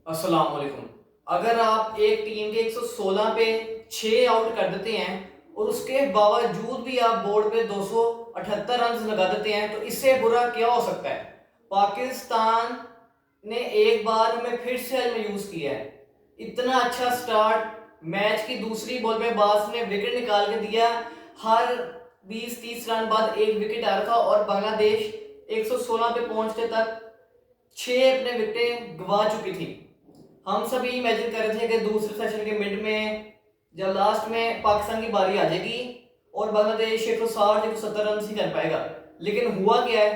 अस्सलाम वालेकुम। अगर आप एक टीम के 116 पे 6 आउट कर देते हैं और उसके बावजूद भी आप बोर्ड पे 278 रन लगा देते हैं तो इससे बुरा क्या हो सकता है। पाकिस्तान ने एक बार हमें फिर से यूज किया है। इतना अच्छा स्टार्ट, मैच की दूसरी बॉल पे बास ने विकेट निकाल के दिया। हर 20-30 रन बाद एक विकेट आ रहा था और बांग्लादेश 116 पे पहुंचने तक 6 अपने विकेटें गवा चुकी थी। हम सभी इमेजिन कर रहे थे कि दूसरे सेशन के मिड में जब लास्ट में पाकिस्तान की बारी आ जाएगी और बांग्लादेश 160-170 रन ही कर पाएगा, लेकिन हुआ क्या है,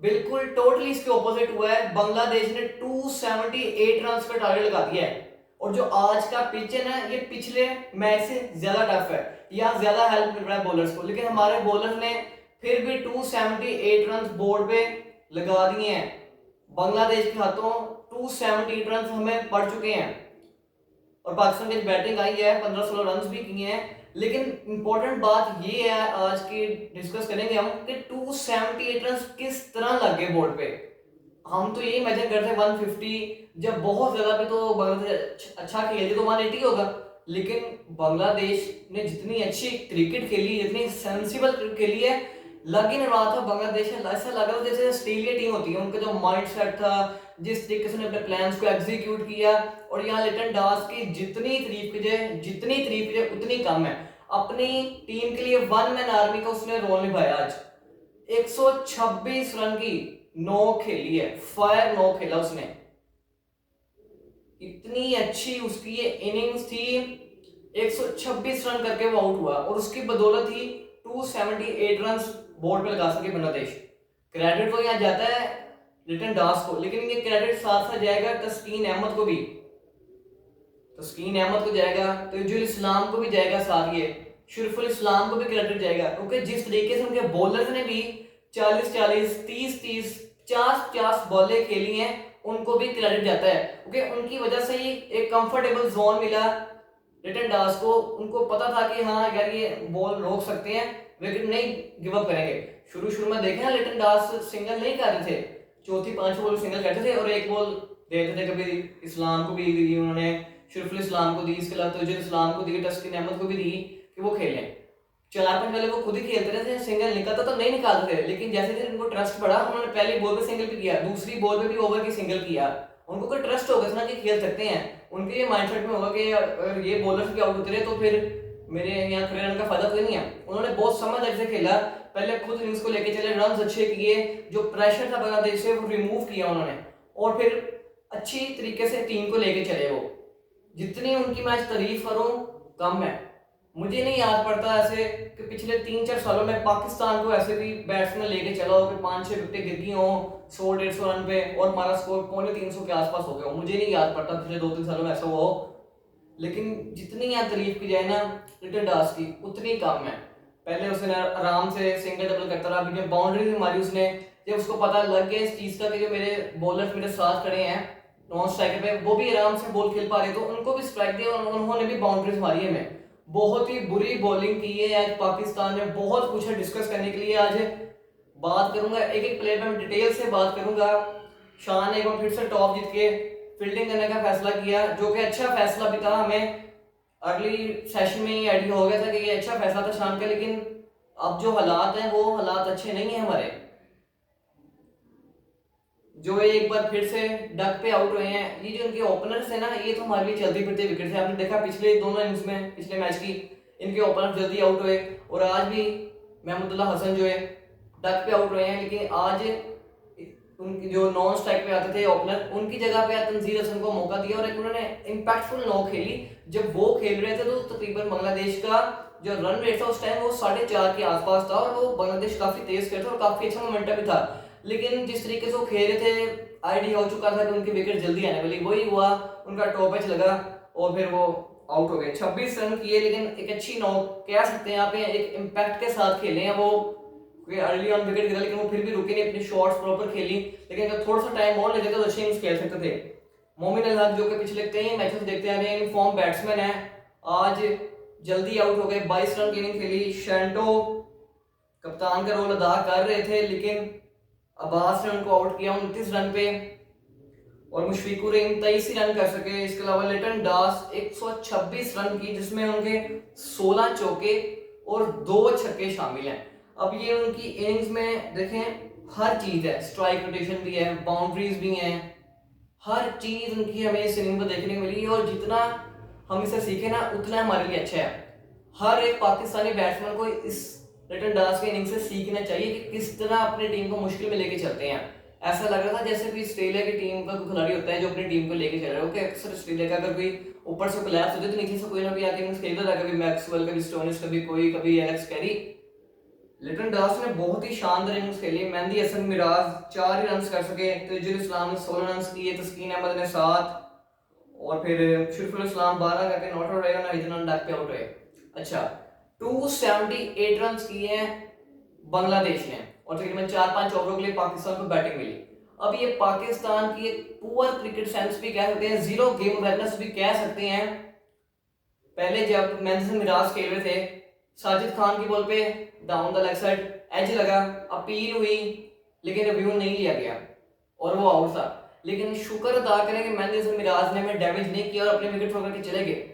बिल्कुल टोटली इसके ऑपोजिट हुआ है। बांग्लादेश ने 278 रन का टारगेट लगा दिया है और जो आज का पिच है ना, ये पिछले मैच से ज्यादा टफ है। यहाँ ज्यादा हेल्प मिल रहा है बॉलर्स को, लेकिन हमारे बॉलर ने फिर भी 278 रन बोर्ड पे लगा दिए हैं। बांग्लादेश के हाथों 278 रन हमें पड़ चुके हैं और पाकिस्तान की बैटिंग आई है, 15-16 रन भी किए हैं। लेकिन इंपॉर्टेंट बात ये है आज की डिस्कस करेंगे हम कि 278 रन किस तरह लग गए बोर्ड पे। हम तो यही इमेजिन करते हैं 150, जब बहुत ज्यादा पे तो बांग्लादेश अच्छा खेले तो 180 होगा। लेकिन बांग्लादेश ने जितनी अच्छी क्रिकेट खेली, जितनी सेंसिबल क्रिकेट खेली है, लग ही नहीं रहा था बांग्लादेश में। ऐसा लग रहा था जैसे ऑस्ट्रेलिया टीम होती है। उनका जो माइंड सेट था, जिस तरीके से अपने प्लान्स को एग्जीक्यूट किया, और यहाँ लिटन दास की जितनी तारीफ कीजिए उतनी कम है। अपनी टीम के लिए वन मैन आर्मी का उसने रोल निभाया। आज 126 रन की नो खेली है, फायर नो खेला उसने। इतनी अच्छी उसकी ये इनिंग्स थी, 126 रन करके वो आउट हुआ और उसकी बदौलत ही 278 रन बोर्ड पे लगा सके बांग्लादेश। क्रेडिट तो यहाँ जाता है लिटन दास को, लेकिन ये क्रेडिट साथ साथ जाएगा तस्कीन अहमद को भी। तस्कीन अहमद को जाएगा, तजुल इस्लाम को भी जाएगा, साथ ये शरीफुल इस्लाम को भी क्रेडिट जाएगा, क्योंकि जिस तरीके से उनके बॉलर्स ने भी 40-40, 30-30, 50-50 बॉलें खेली हैं, उनको भी क्रेडिट जाता है, क्योंकि उनकी वजह से ही एक कंफर्टेबल जोन मिला लिटन दास को। उनको पता था कि हाँ यार ये बॉल रोक सकते हैं, विकेट नहीं गिव अप करेंगे। शुरू में देखे ना, लिटन दास सिंगल नहीं कर रहे थे, चौथी पांच बॉल सिंगल करते थे और एक बॉल देते थे। कभी इस्लाम को भी दी उन्होंने, शरीफुल इस्लाम को दी, इसके अलावा तजुल इस्लाम को दी, तस्कीन अहमद को भी दी कि वो खेलें। 4 पॉइंट वाले वो खुद ही खेलते रहे थे, सिंगल निकलता तो नहीं निकालते थे, लेकिन जैसे जैसे उनको ट्रस्ट पड़ा, उन्होंने पहली बॉल पे सिंगल भी किया, दूसरी बॉल पे भी ओवर की सिंगल किया। उनको कोई ट्रस्ट होगा ना कि खेल सकते हैं। उनके ये माइंडसेट में होगा कि अगर ये बॉलर्स भी आउट होते रहे तो फिर मेरे यहाँ खड़े रहने का फायदा कोई नहीं है। उन्होंने बहुत समझदारी से खेला, पहले खुद इनिंग्स को लेके चले, रन अच्छे किए, जो प्रेशर था बांग्लादेश से वो रिमूव किया उन्होंने, और फिर अच्छी तरीके से टीम को लेके चले। वो जितनी उनकी मैच तारीफ करूं कम है। मुझे नहीं याद पड़ता ऐसे कि पिछले 3-4 सालों में पाकिस्तान को ऐसे भी बैट्समैन लेके चला हो कि 5-6 विकेट गिर गई हो 100-150 रन पे और हमारा स्कोर 250 के आसपास हो गया हो। मुझे नहीं याद पड़ता पिछले 2-3 सालों में ऐसा हुआ हो। लेकिन जितनी यहाँ तारीफ की जाए ना लिटन दास की, उतनी कम है। पहले उसने आराम से सिंगल डबल करता रहा, अभी बाउंड्री मारी उसने। जब उसको पता लग गया इस चीज का कि जो मेरे बॉलर्स मेरे साथ खड़े हैं नॉन स्ट्राइकर पे, वो भी आराम से बॉल खेल पा रहे, तो उनको भी स्ट्राइक दिया और उन्होंने भी बाउंड्रीज मारी है। हमें बहुत ही बुरी बॉलिंग की है आज पाकिस्तान ने। बहुत कुछ है डिस्कस करने के लिए, आज बात करूंगा एक एक प्लेयर में डिटेल से बात करूंगा। शान ने एक बार फिर से टॉप जीत के फील्डिंग करने का फैसला किया, जो कि अच्छा फैसला भी था। हमें अगली सेशन में ही आइडिया हो गया था कि ये अच्छा फैसला था शान का, लेकिन अब जो हालात हैं वो हालात अच्छे नहीं है हमारे। जो एक बार फिर से डक पे आउट हुए हैं, ये जो इनके ओपनर्स है ना, ये तो हमारे लिए चलती फिरती विकेट थे। आपने देखा पिछले दोनों इनिंग्स में, पिछले मैच की, इनके ओपनर जल्दी आउट हुए, और आज भी महमूदुल्लाह हसन जो है डक पे आउट हुए हैं। लेकिन आज उनकी जो नॉन स्ट्राइक पे आते थे ओपनर, उनकी जगह पे तंजीर हसन को मौका दिया और एक उन्होंने इंपैक्टफुल नो खेली। जब वो खेल रहे थे तो तकरीबन बांग्लादेश का जो रन रेट था उस टाइम वो 4.5 के आसपास था, और वो बांग्लादेश काफी तेज खेल था और काफी अच्छा मोमेंटम भी था। लेकिन जिस तरीके से वो खेल रहे थे, आइडिया हो चुका था कि उनकी विकेट जल्दी आने वाली, वही हुआ, उनका टॉप एच लगा और फिर वो आउट हो गए। 26 रन किए, लेकिन एक अच्छी नौ कह सकते हैं यहाँ पे, एक इम्पैक्ट के साथ खेले हैं वो। अर्ली ऑन विकेट गिरा, लेकिन वो फिर भी रुके नहीं, अपनी शॉट्स प्रॉपर खेली। लेकिन अगर थोड़ा सा टाइम और लेते तो अच्छे इनिंग्स खेल सकते थे। मोमिन अल हक जो कि पिछले कई मैचेस देखते आ रहे हैं, इनफॉर्म बैट्समैन है, आज जल्दी आउट हो गए। 22 रन की इनिंग खेली। शैंटो कप्तान का रोल अदा कर रहे थे, लेकिन अब्बास ने उनको आउट किया 29 रन पे। और मुशफिकुर रहीम 23 ही रन कर सके। इसके अलावा लिटन दास 126 रन की, जिसमें उनके 16 चौके और 2 छक्के शामिल हैं। अब ये उनकी इनिंग्स में देखें हर चीज है, स्ट्राइक रोटेशन भी है, बाउंड्रीज भी हैं, हर चीज उनकी हमें इस इनिंग में देखने को मिली। और जितना हम इसे सीखे ना उतना हमारे लिए अच्छा है। हर एक पाकिस्तानी बैट्समैन को इस लिटन दास के इनिंग से सीखना चाहिए कि किस तरह अपनी टीम को मुश्किल में लेके चलते हैं। ऐसा लग रहा था जैसे कोई ऑस्ट्रेलिया की टीम का कोई खिलाड़ी होता है जो अपनी टीम को लेके चल रहा है। ओके, अक्सर ऑस्ट्रेलिया का अगर कोई ऊपर से कोलैप्स होते तो नीचे से कोई ना कोई आके इनिंग्स खेलता था, कभी मैक्सवेल, कभी स्टोनिस, कभी एलेक्स कैरी। लिटन दास ने बहुत ही शानदार इनिंग्स खेली। मेहंदी हसन मिराज 4 ही रन कर सके, तजुल इस्लाम ने 16 रन किए, तस्कीन अहमद ने 7 और फिर शरीफुल इस्लाम 12 करके नॉट आउट रहेगा, नाहिद डैक पे आउट हुए। अच्छा, 278 रन किए हैं बांग्लादेश ने और तकरीबन 4-5 ओवरों के लिए पाकिस्तान को बैटिंग मिली। अब ये पाकिस्तान की एक पुअर क्रिकेट सेंस भी कह सकते हैं, जीरो गेम अवेयरनेस भी कह सकते हैं। पहले जब मेहंदी हसन मिराज खेल रहे थे, साजिद खान की बॉल पे down the leg side edge लगा, अपील हुई लेकिन रिव्यू नहीं लिया गया और वो आउट था। लेकिन शुक्र अदा करें कि मेहंदी हसन मिराज ने हमें डैमेज नहीं किया और अपने विकेट पकड़ के चले गए।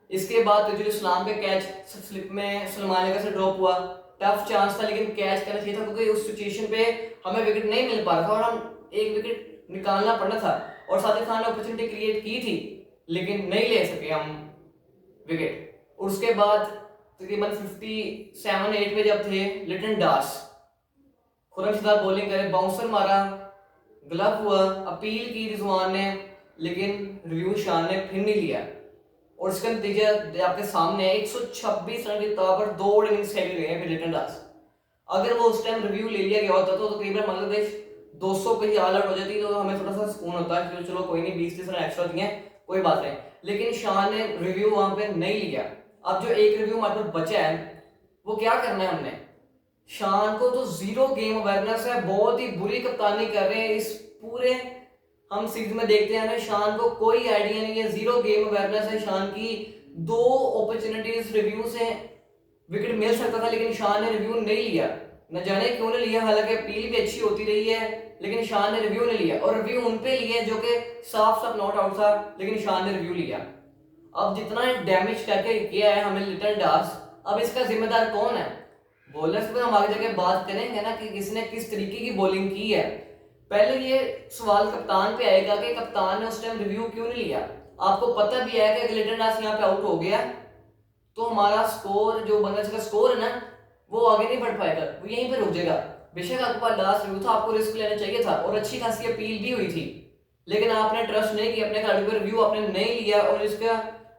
इसके बाद तजुल इस्लाम पे कैच स्लिप में सलमान अली से ड्रॉप हुआ, टफ चांस था लेकिन कैच करना चाहिए था क्योंकि उस सिचुएशन पे हमें विकेट नहीं मिल पा रहा था और हम एक विकेट निकालना पड़ना था। और साजिद खान ने अपॉर्चुनिटी क्रिएट की थी लेकिन नहीं ले सके हम विकेट। उसके बाद तकरीबन 57-8 पे जब थे, लिटन दास खुरमशदार बॉलिंग करे, बाउंसर मारा, ग्लव हुआ, अपील की रिजवान ने लेकिन रिव्यू शान ने फिर नहीं लिया और इसका नतीजा आपके सामने है। 126 रन की ताबड़ 2 इनिंग्स खेले गए हैं फिर लिटन दास। अगर वो उस टाइम रिव्यू ले लिया गया होता तो तकरीबन बांग्लादेश 200 पे ही ऑल आउट हो जाती तो हमें थोड़ा सा सुकून होता है, चलो कोई नहीं, 20-30 रन एक्स्ट्रा दिए कोई बात नहीं। लेकिन शान ने रिव्यू वहां पे नहीं लिया। अब जो एक रिव्यू हमारे पास बचा है वो क्या करना है हमने, शान को तो जीरो गेम अवेयरनेस है, बहुत ही बुरी कप्तानी कर रहे हैं इस पूरे हम सीरीज में देखते हैं ना, शान को कोई आइडिया नहीं है, जीरो गेम अवेयरनेस है शान की। 2 अपॉर्चुनिटीज रिव्यू से विकेट मिल सकता था लेकिन शान ने रिव्यू नहीं लिया, न जाने क्यों नहीं लिया। हालांकि अपील भी अच्छी होती रही है लेकिन शान ने रिव्यू नहीं लिया और रिव्यू उन पे लिए जो कि साफ साफ नॉट आउट था लेकिन शान ने रिव्यू लिया। अब जितना डैमेज करके किया है हमें लिटन दास, अब इसका जिम्मेदार कौन है? बॉलर्स पे हम आगे जाके बात करेंगे ना कि किसने किस तरीके की बॉलिंग की है। पहले ये सवाल कप्तान पे आएगा कि कप्तान ने उस टाइम रिव्यू क्यों नहीं लिया। आपको पता भी है कि लिटन दास यहाँ पे आउट हो गया तो हमारा स्कोर, जो बांग्लादेश का स्कोर है ना, वो आगे नहीं बढ़ पाएगा, वो यहीं पे रुक जाएगा। बेशक आपके पास लास्ट रिव्यू था, आपको रिस्क लेना चाहिए था और अच्छी खासी अपील भी हुई थी लेकिन आपने ट्रस्ट नहीं किया अपने खिलाड़ी पर, रिव्यू आपने नहीं लिया और इसका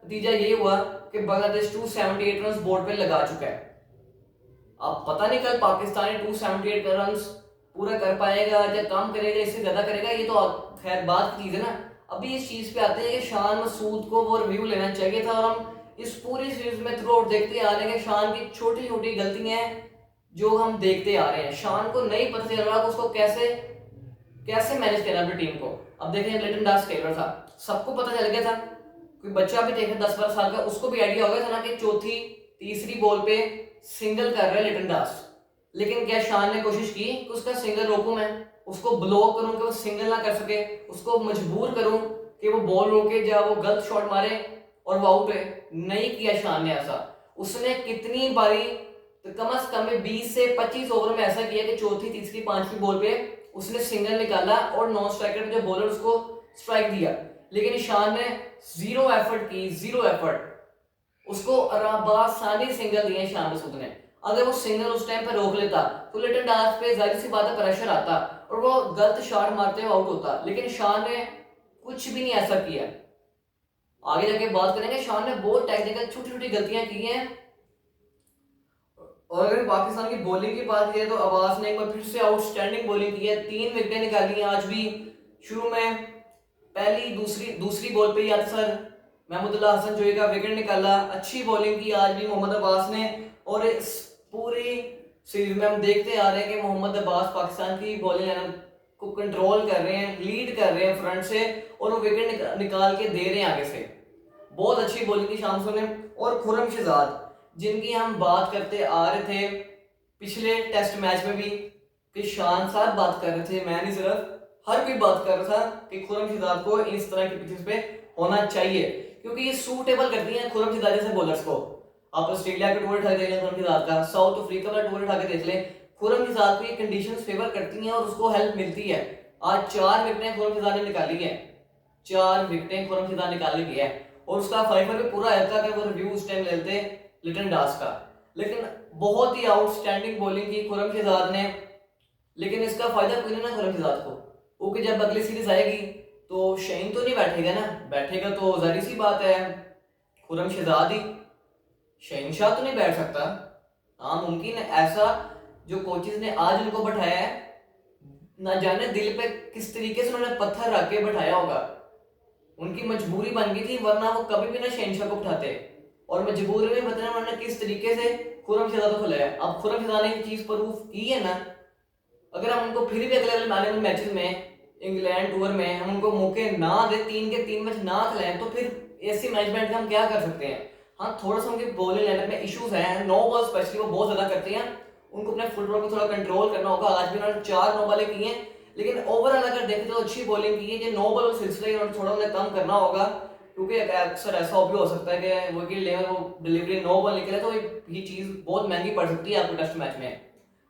नतीजा ये हुआ कि बांग्लादेश 278 रन बोर्ड पे लगा चुका है। अब पता नहीं कल पाकिस्तानी 278 रन पूरा कर पाएगा या कम करेगा, इससे ज्यादा करेगा, ये तो खैर बात की चीज है ना। अभी इस चीज पे आते हैं कि शान मसूद को वो रिव्यू लेना चाहिए था और हम इस पूरी सीरीज में थ्रू आउट देखते आ रहे हैं शान की छोटी छोटी गलतियां जो हम देखते आ रहे हैं। शान को नहीं पता चल रहा कि उसको कैसे कैसे मैनेज करना अपनी टीम को। अब देखें लिटन दास खेल रहा था, सबको पता चल गया था, कोई बच्चा भी देखे 10-12 साल का उसको भी आइडिया हो गया था ना कि चौथी तीसरी बॉल पे सिंगल कर रहे लिटन दास। लेकिन क्या शान ने कोशिश की कि उसका सिंगल रोकूं, मैं उसको ब्लॉक करूं कि वो सिंगल ना कर सके, उसको मजबूर करूं कि वो बॉल रोके या वो गलत शॉट मारे और वो आउट है? नहीं किया शान ने ऐसा। उसने कितनी बारी तो कम से कम 20 से 25 ओवर में ऐसा किया कि चौथी तीसरी पांचवी बॉल पे उसने सिंगल निकाला और नॉन स्ट्राइकर पे जो बॉलर उसको स्ट्राइक दिया। लेकिन शान ने जीरो एफर्ट की, जीरो एफर्ट, उसको आसानी सिंगल दिए शान मसूद ने। अगर वो सिंगल उस टाइम पे रोक लेता तो लिटन दास पे जाहिर सी बात है प्रेशर आता और वो गलत शॉट मारते हुए आउट होता, लेकिन शान ने कुछ भी नहीं ऐसा किया। आगे जाके बात करेंगे, शान ने बहुत टेक्निकल छोटी छोटी गलतियां की हैं। और अगर पाकिस्तान की बॉलिंग की बात करें तो अब्बास ने एक बार फिर से आउटस्टैंडिंग बॉलिंग की है, 3 विकेटें निकाली हैं आज भी। शुरू में पहली दूसरी बॉल पे ही अक्सर महमूदुल्लाह हसन जोई का विकेट निकाला, अच्छी बॉलिंग की आज भी मोहम्मद अब्बास ने। और इस पूरी सीरीज में हम देखते आ रहे हैं कि मोहम्मद अब्बास पाकिस्तान की बॉलिंग लाइन को कंट्रोल कर रहे हैं, लीड कर रहे हैं फ्रंट से और वो विकेट निकाल के दे रहे हैं आगे से। बहुत अच्छी बॉलिंग की शामसू ने। और खुरम शहजाद जिनकी हम बात करते आ रहे थे पिछले टेस्ट मैच में भी कि शान साहब बात कर रहे थे, मैं नहीं सिर्फ, हर कोई बात कर रहा था कि खुरमशदाद को इस तरह के पिचेस पे होना चाहिए, क्योंकि ये सूटेबल करती हैं खुरमशदाद जैसे बॉलर्स को। आप ऑस्ट्रेलिया का टूर उठा के देख लें खुरमशदाद का, साउथ अफ्रीका का टूर उठा के देख लें, खुरमशदाद को ये कंडीशंस फेवर करती हैं और उसको हेल्प मिलती है। आज 4 विकेटें खुरमशदाद ने निकाली है, 4 विकेटें खुरमशदाद निकाली गई है, और उसका फाइबर भी पूरा रहता कि वो रिव्यू उस टाइम लेते लिटन दास का। लेकिन बहुत ही आउटस्टैंडिंग बॉलिंग की खुरमशदाद ने, लेकिन इसका फायदा कोई नहीं ना खुरमशदाद को, क्योंकि जब अगली सीरीज आएगी तो शहीन तो नहीं बैठेगा ना, बैठेगा तो जाहिर सी बात है खुरमशदाद ही, शहनशाह तो नहीं बैठ सकता। हाँ मुमकिन है ऐसा, जो कोचेज ने आज उनको बैठाया है, ना जाने दिल पे किस तरीके से उन्होंने पत्थर रख के बैठाया होगा, उनकी मजबूरी बन गई थी, वरना वो कभी भी ना शहनशाह को बैठाते, और मजबूरी में बताया उन्होंने किस तरीके से खुरमशदाद को खिलाया। अब खुरमशदाद ने चीज प्रूफ की है ना, अगर हम उनको फिर भी अगले आने वाले मैचेस में, इंग्लैंड टूर में हम उनको मौके ना दे, 3 के 3 मैच ना खिलाएं, तो फिर ऐसी मैनेजमेंट हम क्या कर सकते हैं। हाँ थोड़ा सा उनके बॉलिंग लाइनअप में इश्यूज हैं, नो बॉल स्पेशली वो बहुत ज्यादा करते हैं, उनको अपने फुटबॉल को थोड़ा कंट्रोल करना होगा। आज भी उन्होंने 4 नो बॉलें की हैं, लेकिन ओवरऑल अगर देखें तो अच्छी बॉलिंग की है। जो नो बॉल सिलसिले उन्होंने थोड़ा उन्हें कम करना होगा, क्योंकि अक्सर ऐसा भी हो सकता है कि विकेट लेवल वो डिलीवरी नो बॉल निकले, तो ये चीज बहुत महंगी पड़ सकती है आपको टेस्ट मैच में।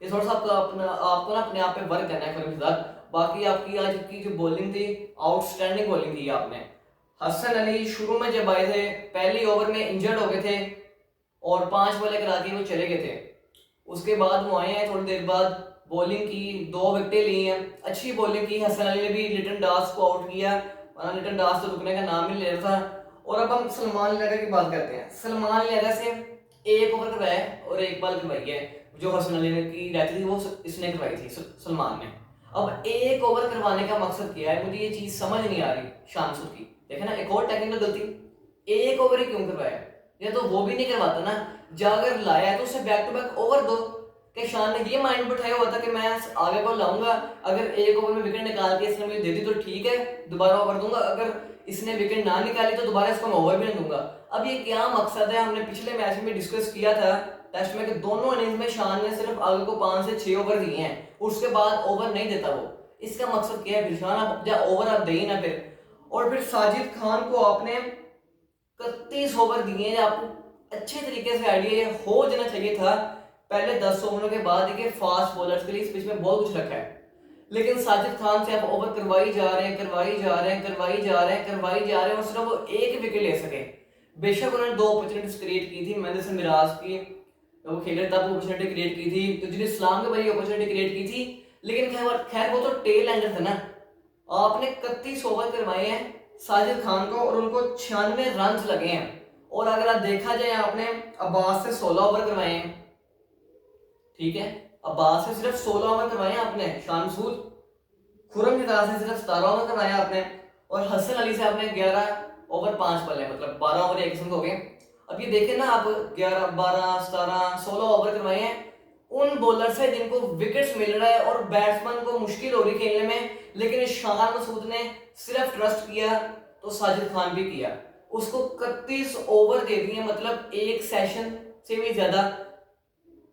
ये थोड़ा सा आपको ना अपने आप पे वर्क करना है खुरमशदाद। बाकी आपकी आज की जो बॉलिंग थी, आउटस्टैंडिंग बॉलिंग की आपने। हसन अली शुरू में जब आए थे पहली ओवर में इंजर्ड हो गए थे और 5 बॉलें करा के वो चले गए थे, उसके बाद वो आए हैं थोड़ी देर बाद, बॉलिंग की, 2 विकेटें ली हैं, अच्छी बॉलिंग की। हसन अली ने भी लिटन दास को आउट किया, वरना लिटन दास तो रुकने का नाम ही नहीं ले रहा था। और अब हम सलमान लियारा की बात करते हैं। सलमान लियारा से 1 ओवर करवाया और 1 बॉल करवाई है, जो हसन अली ने की रहती थी वो इसने करवाई थी सलमान ने। अब 1 ओवर करवाने का मकसद क्या है, मुझे ये चीज समझ नहीं आ रही शामसुर की। देखे ना एक और टेक्निकल गलती, 1 ओवर ही क्यों करवाया, या तो वो भी नहीं करवाता ना, जाकर लाया तो उसे बैक टू बैक ओवर दो। कि शान ने ये माइंड बैठाया हुआ था कि मैं आगे को लाऊंगा, अगर 1 ओवर में विकेट निकाल के इसने मुझे दे दी तो ठीक है, दोबारा ओवर दूंगा, अगर इसने विकेट ना निकाली तो दोबारा इसको मैं ओवर भी नहीं दूंगा। अब ये क्या मकसद है, हमने पिछले मैच में डिस्कस किया था टेस्ट में कि दोनों इनिंग्स में शान ने सिर्फ आगे को 5 से 6 ओवर दिए हैं, उसके बाद ओवर नहीं देता वो। इसका मकसद क्या है, फिर शान आप या ओवर आप दे ही ना फिर। और फिर साजिद खान को आपने 31 ओवर दिए हैं, आपको अच्छे तरीके से आइडिया हो जाना चाहिए था पहले 10 ओवरों के बाद कि फास्ट बॉलर्स के लिए इस पिच में बहुत कुछ रखा है। लेकिन साजिद खान से आप ओवर करवाई जा रहे हैं, करवाई जा रहे हैं, करवाई जा रहे हैं, करवाई जा रहे हैं, और सिर्फ वो 1 विकेट ले सके। बेशक उन्होंने 2 अपॉर्चुनिटीज क्रिएट की थी, मैंने से मिराज की वो खेल रहा था, वो अपॉर्चुनिटी क्रिएट की थी, तो जिन्हें इस्लाम के भाई अपॉर्चुनिटी क्रिएट की थी, लेकिन खैर वो तो टेल एंडर था ना। आपने 31 ओवर करवाए हैं साजिद खान को और उनको 96 रन लगे हैं। और अगर आप देखा जाए, आपने अब्बास से 16 ओवर करवाए हैं, ठीक है, अब्बास से सिर्फ 16 ओवर करवाए हैं आपने, शामसूद खुरमशदाद से सिर्फ 17 ओवर करवाए आपने, और हसन अली से आपने 11 ओवर 5 बल्ले, मतलब 12 ओवर एक किस्म हो गए। अब ये देखें ना आप, 11 12 17 16 ओवर करवाए हैं उन बॉलर से जिनको विकेट्स मिल रहा है और बैट्समैन को मुश्किल हो रही खेलने में, लेकिन शान मसूद ने सिर्फ ट्रस्ट किया तो साजिद खान भी किया, उसको 31 ओवर दे दिए, मतलब एक सेशन से भी ज्यादा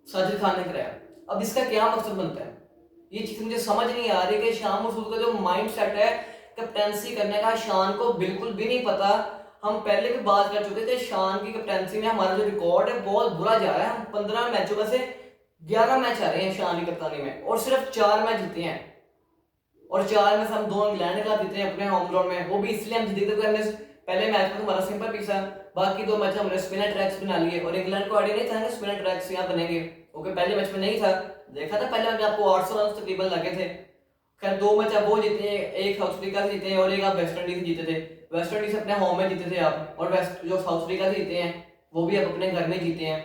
साजिद खान ने कराया। अब इसका क्या मकसद बनता है, ये चीज मुझे समझ नहीं आ रही कि शान मसूद का जो माइंड सेट है कैप्टेंसी करने का, शान को बिल्कुल भी नहीं पता। हम पहले भी बात कर चुके थे, शान की कैप्टेंसी में हमारा जो रिकॉर्ड है बहुत बुरा जा रहा है। हम 15 मैचों में से 11 मैच आ रहे हैं शान की कप्तानी में, और सिर्फ 4 मैच जीते हैं, और 4 में से हम 2 इंग्लैंड के खिलाफ जीते हैं अपने होम ग्राउंड में, वो भी इसलिए हम जीते थे हमने पहले मैच में हमारा सिंपल पिच था, बाकी 2 मैच हमने स्पिनर ट्रैक्स बना लिए, और इंग्लैंड को आइडिया नहीं था कि स्पिनर ट्रैक्स यहाँ बनेंगे, ओके पहले मैच में नहीं था, देखा था पहले में आपको 800 रन तकरीबन लगे थे। खैर 2 मैच आप वो जीते, एक साउथ अफ्रीका से जीते हैं और एक आप वेस्ट इंडीज जीते थे। वेस्ट इंडीज अपने होम में जीते थे आप, और वेस्ट जो साउथ अफ्रीका से जीते हैं वो भी आप अपने घर में जीते हैं।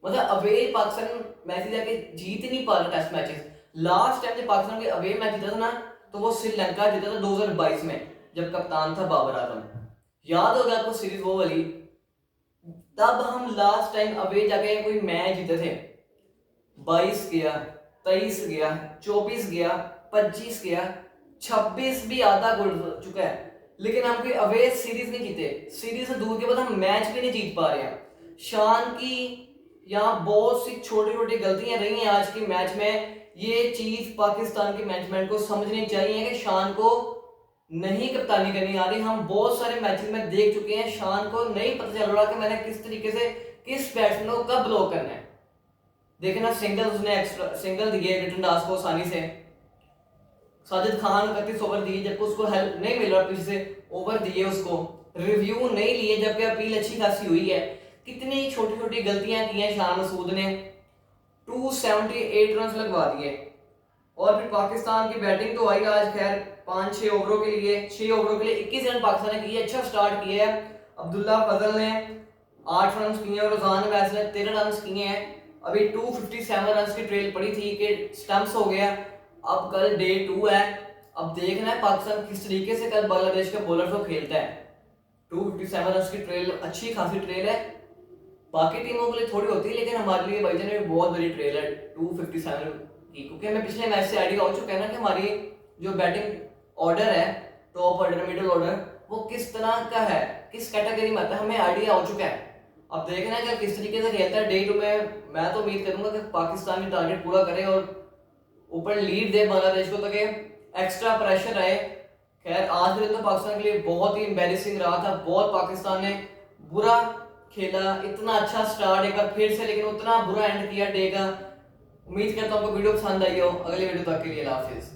मतलब अवे पाकिस्तान मैच जाके जीत नहीं पा रहा टेस्ट मैचेस। लास्ट टाइम जब पाकिस्तान के अवे मैच जीता था ना, तो वो श्रीलंका जीता था 2022 में, जब कप्तान था बाबर आजम, याद होगा आपको सीरीज वो वाली। तब हम लास्ट टाइम अवे जाके कोई मैच जीते थे, 22 गया, 23 गया, 24 गया, 25 गया, 26 भी आधा गोल चुका है, लेकिन हम कोई अवे सीरीज नहीं जीते। सीरीज से दूर के बाद हम मैच भी नहीं जीत पा रहे हैं। शान की यहाँ बहुत सी छोटी छोटी गलतियां रही हैं आज की मैच में, ये चीज पाकिस्तान की मैनेजमेंट को समझनी चाहिए कि शान को नहीं कप्तानी करनी आ रही। हम बहुत सारे मैचेस में देख चुके हैं, शान को नहीं पता चल रहा कि मैंने किस तरीके से किस बैट्समैन को कब ब्लॉक करना है। देखे ना, सिंगल उसने एक्स्ट्रा सिंगल दिए रिटर्न दास को आसानी से। साजिद खान 31 ओवर दिए जबकि उसको हेल्प नहीं मिल रहा, पीछे से ओवर दिए उसको, रिव्यू नहीं लिए जबकि अपील अच्छी खासी हुई है। कितनी छोटी छोटी गलतियां की हैं शान मसूद ने, 278 रन लगवा दिए। और फिर पाकिस्तान की बैटिंग तो आई आज, खैर 5-6 ओवरों के लिए 6 ओवरों के लिए 21 रन पाकिस्तान ने किए, अच्छा स्टार्ट किया है। अब्दुल्ला फजल ने 8 रन किए और रज़ान वैस ने 13 रन किए हैं। अभी 257 रन की ट्रेल पड़ी थी कि स्टंप्स हो गया। अब कल डे 2 है, अब देखना है पाकिस्तान किस तरीके से कल बांग्लादेश के बॉलर को खेलता है। 257 रन की ट्रेल अच्छी खासी ट्रेल है, बाकी टीमों के लिए थोड़ी होती है लेकिन हमारे लिए भाईजान में बहुत बड़ी ट्रेल है 257 की, क्योंकि हमें पिछले मैच से आइडिया हो चुका है ना कि हमारी जो बैटिंग ऑर्डर है, टॉप ऑर्डर मिडिल ऑर्डर, वो किस तरह का है, किस कैटेगरी में आता है, हमें आइडिया हो चुका है। अब देखना है कि किस तरीके से खेलता है डे 2 में। मैं तो उम्मीद करूंगा कि पाकिस्तान की टारगेट पूरा करे और ऊपर लीड दे बांग्लादेश को ताकि एक्स्ट्रा प्रेशर आए। खैर आज के दिन तो पाकिस्तान के लिए बहुत ही एम्बेरसिंग रहा था, बहुत पाकिस्तान ने बुरा खेला, इतना अच्छा स्टार्ट एक बार फिर से लेकिन उतना बुरा एंड किया डे का। उम्मीद करता हूँ आपको वीडियो पसंद आई हो। अगले वीडियो तक के लिए अल्लाह हाफिज।